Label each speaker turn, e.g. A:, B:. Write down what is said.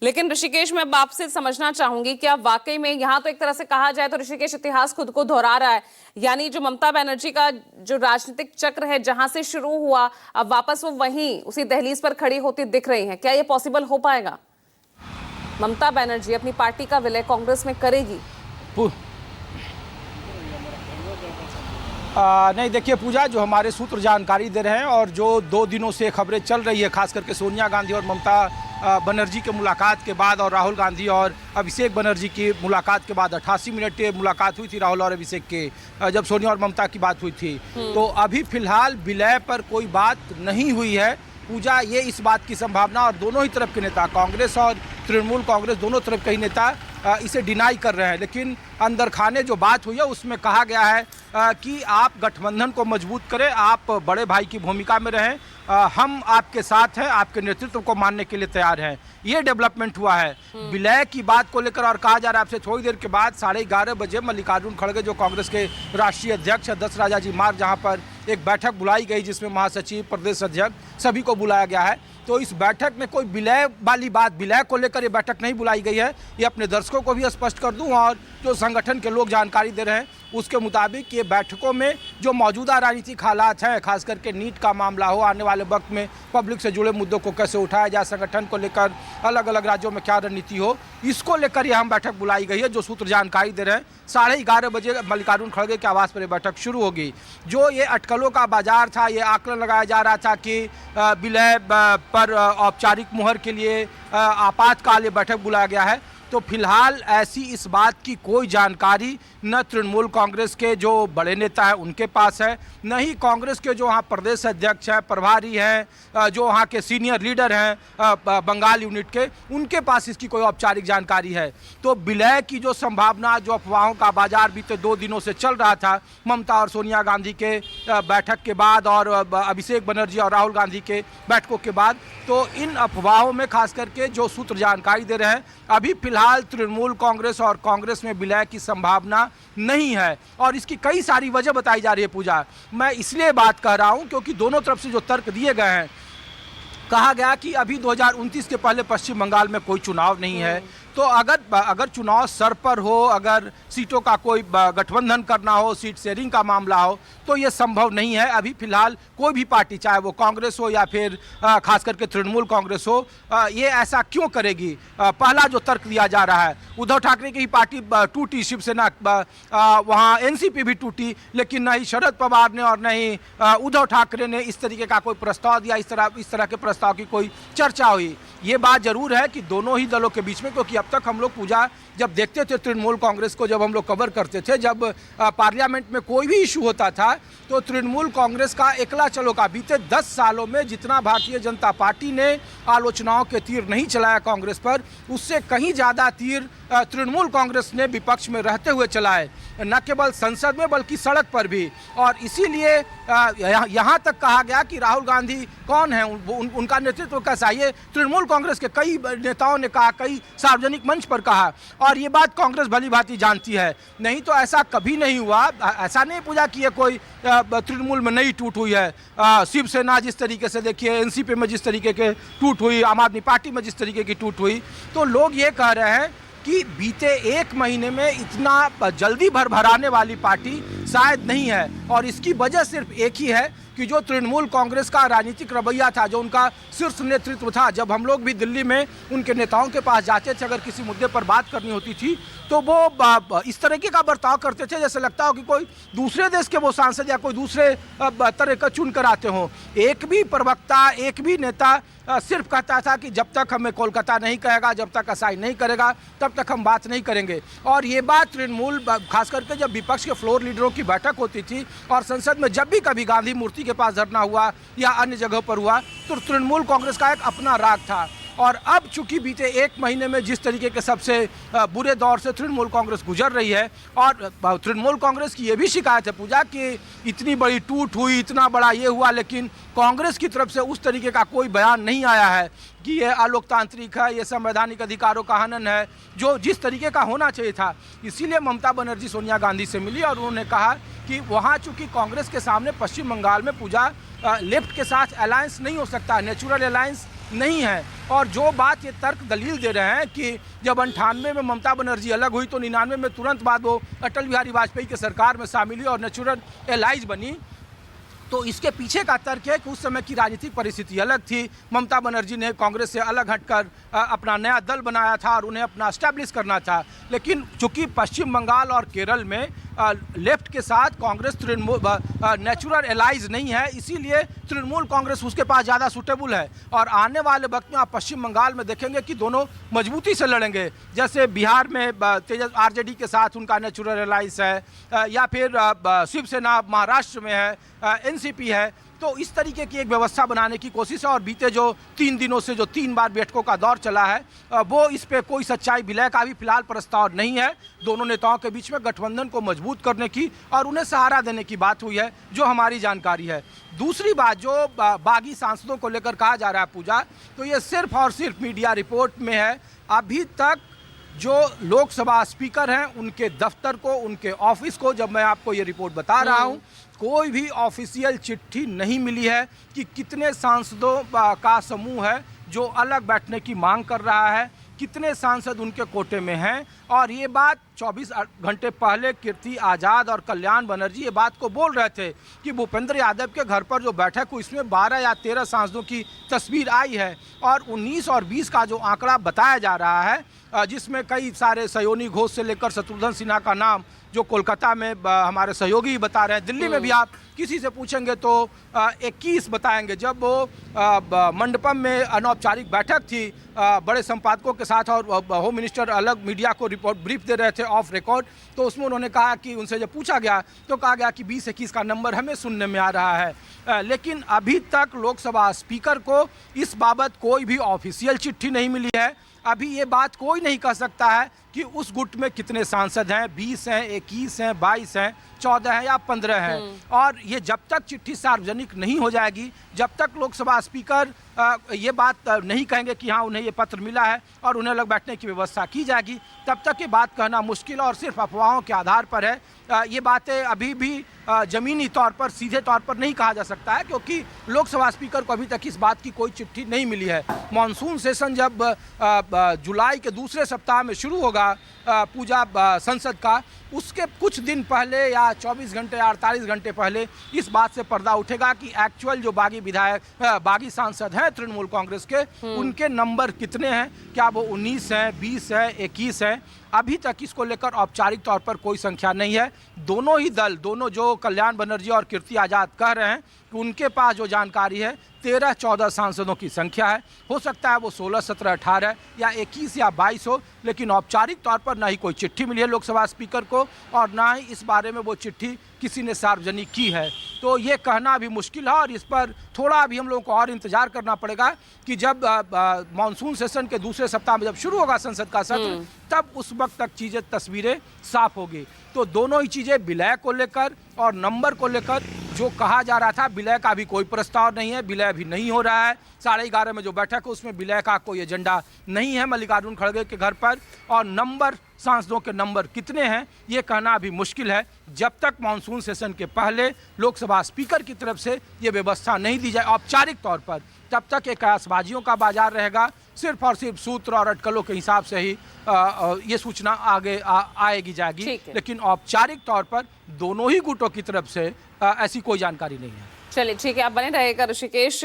A: लेकिन ऋषिकेश में अब आपसे समझना चाहूंगी कि अब वाकई में यहां तो एक तरह से कहा जाए तो ऋषिकेश इतिहास खुद को दोहरा रहा है। यानी जो ममता बनर्जी का जो राजनीतिक चक्र है जहां से शुरू हुआ, अब वापस वो वहीं उसी दहलीज पर खड़ी होती दिख रही है। क्या ये पॉसिबल हो पाएगा? ममता बनर्जी अपनी पार्टी का विलय कांग्रेस में करेगी?
B: नहीं, देखिए पूजा, जो हमारे सूत्र जानकारी दे रहे हैं और जो 2 दिनों से खबरें चल रही है, खास करके सोनिया गांधी और ममता बनर्जी के मुलाकात के बाद और राहुल गांधी और अभिषेक बनर्जी की मुलाकात के बाद 88 मिनट की मुलाकात हुई थी राहुल और अभिषेक के, जब सोनिया और ममता की बात हुई थी। तो अभी फिलहाल विलय पर कोई बात नहीं हुई है पूजा। ये इस बात की संभावना, और दोनों ही तरफ के नेता, कांग्रेस और तृणमूल कांग्रेस, दोनों तरफ के ही नेता इसे डिनाई कर रहे हैं। लेकिन अंदर खाने जो बात हुई है उसमें कहा गया है कि आप गठबंधन को मजबूत करें, आप बड़े भाई की भूमिका में रहें, हम आपके साथ हैं, आपके नेतृत्व को मानने के लिए तैयार हैं। ये डेवलपमेंट हुआ है विलय की बात को लेकर। और कहा जा रहा है आपसे थोड़ी देर के बाद 11:30 बजे मल्लिकार्जुन खड़गे, जो कांग्रेस के राष्ट्रीय अध्यक्ष है, 10 राजा जी मार्ग, जहां पर एक बैठक बुलाई गई जिसमें महासचिव, प्रदेश अध्यक्ष सभी को बुलाया गया है। तो इस बैठक में कोई विलय वाली बात, विलय को लेकर ये बैठक नहीं बुलाई गई है, ये अपने दर्शकों को भी स्पष्ट कर दूं। और जो संगठन के लोग जानकारी दे रहे हैं उसके मुताबिक ये बैठकों में जो मौजूदा राजनीतिक हालात हैं, खास करके नीट का मामला हो, आने वाले वक्त में पब्लिक से जुड़े मुद्दों को कैसे उठाया जाए, संगठन को लेकर अलग अलग राज्यों में क्या रणनीति हो, इसको लेकर ये हम बैठक बुलाई गई है। जो सूत्र जानकारी दे रहे हैं 11:30 बजे मल्लिकार्जुन खड़गे के आवास पर ये बैठक शुरू होगी। जो ये अटकलों का बाजार था, ये आकलन लगाया जा रहा था कि विलय पर औपचारिक मुहर के लिए आपातकाल ये बैठक बुलाया गया है। तो फिलहाल ऐसी इस बात की कोई जानकारी न तृणमूल कांग्रेस के जो बड़े नेता हैं उनके पास है, न ही कांग्रेस के जो वहाँ प्रदेश अध्यक्ष हैं, प्रभारी हैं, जो वहाँ के सीनियर लीडर हैं बंगाल यूनिट के, उनके पास इसकी कोई औपचारिक जानकारी है। तो विलय की जो संभावना, जो अफवाहों का बाजार बीते 2 दिनों से चल रहा था ममता और सोनिया गांधी के बैठक के बाद और अभिषेक बनर्जी और राहुल गांधी के बैठकों के बाद, तो इन अफवाहों में खास करके जो सूत्र जानकारी दे रहे हैं, अभी फिलहाल तृणमूल कांग्रेस और कांग्रेस में विलय की संभावना नहीं है। और इसकी कई सारी वजह बताई जा रही है पूजा। मैं इसलिए बात कह रहा हूं क्योंकि दोनों तरफ से जो तर्क दिए गए हैं, कहा गया कि अभी 2029 के पहले पश्चिम बंगाल में कोई चुनाव नहीं है, तो अगर चुनाव सर पर हो, अगर सीटों का कोई गठबंधन करना हो, सीट शेयरिंग का मामला हो, तो ये संभव नहीं है। अभी फिलहाल कोई भी पार्टी, चाहे वो कांग्रेस हो या फिर खास करके तृणमूल कांग्रेस हो, ये ऐसा क्यों करेगी? पहला जो तर्क दिया जा रहा है, उद्धव ठाकरे की ही पार्टी टूटी, शिवसेना, वहाँ एनसीपी भी टूटी, लेकिन न ही शरद पवार ने और न ही उद्धव ठाकरे ने इस तरीके का कोई प्रस्ताव दिया, इस तरह के प्रस्ताव की कोई चर्चा हुई। ये बात जरूर है कि दोनों ही दलों के बीच में, क्योंकि अब तक हम लोग पूजा जब देखते थे तृणमूल कांग्रेस को, जब हम लोग कवर करते थे, जब पार्लियामेंट में कोई भी इशू होता था तो तृणमूल कांग्रेस का एकला चलो का, बीते 10 सालों में जितना भारतीय जनता पार्टी ने आलोचनाओं के तीर नहीं चलाया कांग्रेस पर, उससे कहीं ज़्यादा तीर तृणमूल कांग्रेस ने विपक्ष में रहते हुए चलाए, न केवल संसद में बल्कि सड़क पर भी। और इसीलिए यहाँ तक कहा गया कि राहुल गांधी कौन है, उनका नेतृत्व कैसा है, ये तृणमूल कांग्रेस के कई नेताओं ने कहा, कई सार्वजनिक मंच पर कहा। और ये बात कांग्रेस भली भांति जानती है। नहीं तो ऐसा कभी नहीं हुआ, ऐसा नहीं पूजा कि ये कोई तृणमूल में नई टूट हुई है। शिवसेना जिस तरीके से, देखिए एनसीपी में जिस तरीके के टूट हुई, आम आदमी पार्टी में जिस तरीके की टूट हुई, तो लोग ये कह रहे हैं कि बीते 1 महीने में इतना जल्दी भरभराने वाली पार्टी शायद नहीं है। और इसकी वजह सिर्फ एक ही है कि जो तृणमूल कांग्रेस का राजनीतिक रवैया था, जो उनका शीर्ष नेतृत्व था, जब हम लोग भी दिल्ली में उनके नेताओं के पास जाते थे, अगर किसी मुद्दे पर बात करनी होती थी, तो वो इस तरीके का बर्ताव करते थे जैसे लगता हो कि कोई दूसरे देश के वो सांसद या कोई दूसरे तरह का चुन कर आते हों। एक भी प्रवक्ता, एक भी नेता सिर्फ कहता था कि जब तक हमें कोलकाता नहीं कहेगा, जब तक असाइन नहीं करेगा, तब तक हम बात नहीं करेंगे। और ये बात तृणमूल, खास करके जब विपक्ष के फ्लोर लीडरों की बैठक होती थी और संसद में जब भी कभी गांधी मूर्ति के पास धरना हुआ या अन्य जगह पर हुआ, तो तृणमूल कांग्रेस का एक अपना राग था। और अब चूंकि बीते 1 महीने में जिस तरीके के सबसे बुरे दौर से तृणमूल कांग्रेस गुजर रही है, और तृणमूल कांग्रेस की ये भी शिकायत है पूजा कि इतनी बड़ी टूट हुई, इतना बड़ा ये हुआ, लेकिन कांग्रेस की तरफ से उस तरीके का कोई बयान नहीं आया है कि ये अलोकतांत्रिक है, ये संवैधानिक अधिकारों का हनन है, जो जिस तरीके का होना चाहिए था। इसीलिए ममता बनर्जी सोनिया गांधी से मिली और उन्होंने कहा कि वहाँ चूंकि कांग्रेस के सामने पश्चिम बंगाल में पूजा लेफ्ट के साथ अलायंस नहीं हो सकता, नेचुरल अलायंस नहीं है। और जो बात ये तर्क दलील दे रहे हैं कि जब 98 में ममता बनर्जी अलग हुई तो 99 में तुरंत बाद वो अटल बिहारी वाजपेयी के सरकार में शामिल हुई और नेचुरल एलाइज बनी, तो इसके पीछे का तर्क है कि उस समय की राजनीतिक परिस्थिति अलग थी। ममता बनर्जी ने कांग्रेस से अलग हटकर अपना नया दल बनाया था और उन्हें अपना एस्टैब्लिश करना था। लेकिन चूंकि पश्चिम बंगाल और केरल में लेफ्ट के साथ कांग्रेस तृणमूल नेचुरल एलाइज नहीं है, इसीलिए तृणमूल कांग्रेस उसके पास ज़्यादा सूटेबल है। और आने वाले वक्त में आप पश्चिम बंगाल में देखेंगे कि दोनों मजबूती से लड़ेंगे। जैसे बिहार में तेजस आरजेडी के साथ उनका नेचुरल एलाइज है, या फिर शिवसेना महाराष्ट्र में है, एनसीपी है। तो इस तरीके की एक व्यवस्था बनाने की कोशिश है। और बीते जो 3 दिनों से जो 3 बार बैठकों का दौर चला है, वो इस पे कोई सच्चाई विलय का भी फिलहाल प्रस्ताव नहीं है। दोनों नेताओं के बीच में गठबंधन को मजबूत करने की और उन्हें सहारा देने की बात हुई है, जो हमारी जानकारी है। दूसरी बात जो बागी सांसदों को लेकर कहा जा रहा है पूजा, तो ये सिर्फ और सिर्फ मीडिया रिपोर्ट में है। अभी तक जो लोकसभा स्पीकर हैं उनके दफ्तर को, उनके ऑफिस को, जब मैं आपको ये रिपोर्ट बता रहा हूँ, कोई भी ऑफिशियल चिट्ठी नहीं मिली है कि कितने सांसदों का समूह है जो अलग बैठने की मांग कर रहा है, कितने सांसद उनके कोटे में हैं। और ये बात 24 घंटे पहले कीर्ति आज़ाद और कल्याण बनर्जी ये बात को बोल रहे थे कि भूपेंद्र यादव के घर पर जो बैठक हुई इसमें 12 या 13 सांसदों की तस्वीर आई है। और 19 और 20 का जो आंकड़ा बताया जा रहा है, जिसमें कई सारे सयोनी घोष से लेकर शत्रुघ्न सिन्हा का नाम जो कोलकाता में हमारे सहयोगी ही बता रहे हैं, दिल्ली में भी आप किसी से पूछेंगे तो 21 बताएंगे। जब वो मंडपम में अनौपचारिक बैठक थी बड़े संपादकों के साथ और होम मिनिस्टर अलग मीडिया को रिपोर्ट ब्रीफ दे रहे थे ऑफ रिकॉर्ड, तो उसमें उन्होंने कहा कि उनसे जब पूछा गया तो कहा गया कि 20-21 का नंबर हमें सुनने में आ रहा है। लेकिन अभी तक लोकसभा स्पीकर को इस बाबत कोई भी ऑफिशियल चिट्ठी नहीं मिली है। अभी ये बात कोई नहीं कह सकता है कि उस गुट में कितने सांसद हैं, 20 हैं, 21 हैं, 22 हैं, 14 हैं या 15 हैं। और ये जब तक चिट्ठी सार्वजनिक नहीं हो जाएगी, जब तक लोकसभा स्पीकर ये बात नहीं कहेंगे कि हाँ उन्हें ये पत्र मिला है और उन्हें अलग बैठने की व्यवस्था की जाएगी, तब तक ये बात कहना मुश्किल और सिर्फ अफवाहों के आधार पर है। ये बातें अभी भी ज़मीनी तौर पर, सीधे तौर पर नहीं कहा जा सकता है, क्योंकि लोकसभा स्पीकर को अभी तक इस बात की कोई चिट्ठी नहीं मिली है। मॉनसून सेशन जब जुलाई के दूसरे सप्ताह में शुरू होगा पूजा संसद का, उसके कुछ दिन पहले या 24 घंटे या 48 घंटे पहले इस बात से पर्दा उठेगा कि एक्चुअल जो बागी सांसद हैं तृणमूल कांग्रेस के, उनके नंबर कितने हैं, क्या वो 19 हैं, 20 हैं, 21 हैं। अभी तक इसको लेकर औपचारिक तौर पर कोई संख्या नहीं है। दोनों ही दल, दोनों जो कल्याण बनर्जी और कीर्ति आज़ाद कह रहे हैं कि उनके पास जो जानकारी है 13-14 सांसदों की संख्या है। हो सकता है वो 16, 17, 18 या 21 या 22 हो, लेकिन औपचारिक तौर पर ना ही कोई चिट्ठी मिली है लोकसभा स्पीकर को और ना ही इस बारे में वो चिट्ठी किसी ने सार्वजनिक की है। तो ये कहना भी मुश्किल है और इस पर थोड़ा अभी हम लोगों को और इंतजार करना पड़ेगा कि जब मानसून सेशन के दूसरे सप्ताह में जब शुरू होगा संसद का सत्र, तब उस वक्त तक चीज़ें, तस्वीरें साफ होगी। तो दोनों ही चीज़ें, विलय को लेकर और नंबर को लेकर जो कहा जा रहा था, विलय का भी कोई प्रस्ताव नहीं है, विलय भी नहीं हो रहा है। 11:30 में जो बैठक है उसमें विलय का कोई एजेंडा नहीं है मल्लिकार्जुन खड़गे के घर पर। और नंबर, सांसदों के नंबर कितने हैं ये कहना अभी मुश्किल है, जब तक मानसून सेशन के पहले लोकसभा स्पीकर की तरफ से ये व्यवस्था नहीं दी जाए औपचारिक तौर पर, तब तक एक कयासबाजियों का बाजार रहेगा। सिर्फ और सिर्फ सूत्र और अटकलों के हिसाब से ही ये सूचना आगे आएगी जाएगी, लेकिन औपचारिक तौर पर दोनों ही गुटों की तरफ से ऐसी कोई जानकारी नहीं है।
A: चलिए ठीक है, आप बने रहेगा ऋषिकेश।